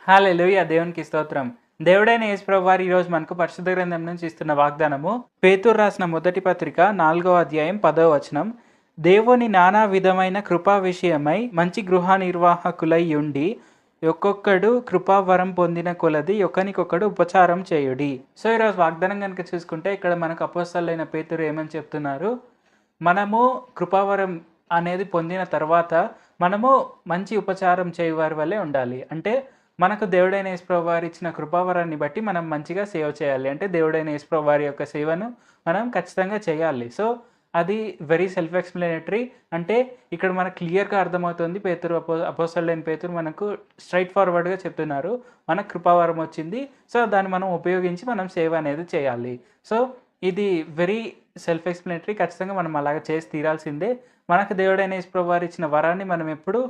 హల్లెలూయా! దేవునికి స్తోత్రం. దేవుడైన యేసు ప్రభువారు ఈరోజు మనకు పరిశుద్ధ గ్రంథం నుంచి ఇస్తున్న వాగ్దానము, పేతురు రాసిన మొదటి పత్రిక 4వ అధ్యాయం 10వ వచనం. దేవుని నానా విధమైన కృపా విషయమై మంచి గృహ నిర్వాహకులై ఉండి, ఒక్కొక్కడు కృపావరం పొందిన కొలది ఒకనికొకడు ఉపచారం చేయుడి. సో ఈరోజు వాగ్దానం కనుక చూసుకుంటే ఇక్కడ మనకు అపోస్తలుడైన పేతురు ఏమని చెప్తున్నారు, మనము కృపావరం అనేది పొందిన తర్వాత మనము మంచి ఉపచారం చేయువారి వల్లే ఉండాలి. అంటే మనకు దేవుడైన యేసు ప్రభువారు ఇచ్చిన కృపావరాన్ని బట్టి మనం మంచిగా సేవ చేయాలి. అంటే దేవుడైన యేసు ప్రభువారి యొక్క సేవను మనం ఖచ్చితంగా చేయాలి. సో అది వెరీ సెల్ఫ్ ఎక్స్‌ప్లనేటరీ. అంటే ఇక్కడ మనకు క్లియర్‌గా అర్థమవుతుంది. అపోస్తలుడైన పేతురు మనకు స్ట్రెయిట్ ఫార్వర్డ్‌గా చెప్తున్నారు. మనకు కృపావరం వచ్చింది. సో దాన్ని మనం ఉపయోగించి మనం సేవ అనేది చేయాలి. సో ఇది వెరీ సెల్ఫ్ ఎక్స్‌ప్లనేటరీ. ఖచ్చితంగా మనం అలాగ చేసి తీరాల్సిందే. మనకు దేవుడైన యేసు ప్రభువారు ఇచ్చిన వరాన్ని మనం ఎప్పుడూ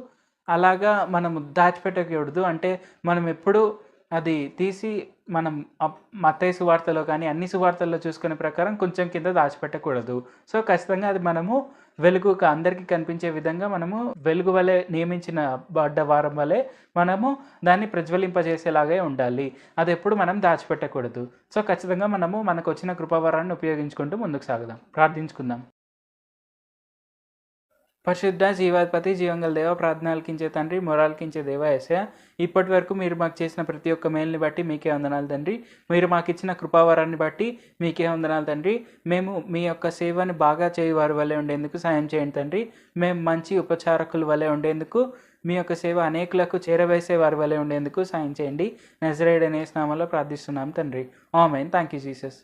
అలాగా మనము దాచిపెట్టకూడదు. అంటే మనం ఎప్పుడు అది తీసి మనం మత్తయి సువార్తలో కానీ అన్ని సువార్తల్లో చూసుకునే ప్రకారం కొంచెం కింద దాచిపెట్టకూడదు. సో ఖచ్చితంగా అది మనము వెలుగుగా అందరికీ కనిపించే విధంగా మనము వెలుగు వలె నియమించిన బడ్డ వారం వలె మనము దాన్ని ప్రజ్వలింపజేసేలాగే ఉండాలి. అది ఎప్పుడు మనం దాచిపెట్టకూడదు. సో ఖచ్చితంగా మనము మనకు వచ్చిన కృపావరాన్ని ఉపయోగించుకుంటూ ముందుకు సాగుదాం. ప్రార్థించుకుందాం. పరిశుద్ధ జీవాధిపతి జీవంగల దేవ, ప్రార్థనలకించే తండ్రి, మొరాలకించే దేవ యేసయ్య, ఇప్పటి వరకు మీరు మాకు చేసిన ప్రతి ఒక్క మేలుని బట్టి మీకే వందనాలు తండ్రి. మీరు మాకు ఇచ్చిన కృపావరాన్ని బట్టి మీకే వందనాలు తండ్రి. మేము మీ యొక్క సేవని బాగా చేయువారి వల్లే ఉండేందుకు సాయం చేయండి తండ్రి. మేము మంచి ఉపచారకుల వల్లే ఉండేందుకు, మీ యొక్క సేవ అనేకులకు చేరవేసే వారి వల్లే ఉండేందుకు సాయం చేయండి. నజరేయుడైన యేసు నామములో ప్రార్థిస్తున్నాం తండ్రి. ఆమేన్. Thank you Jesus.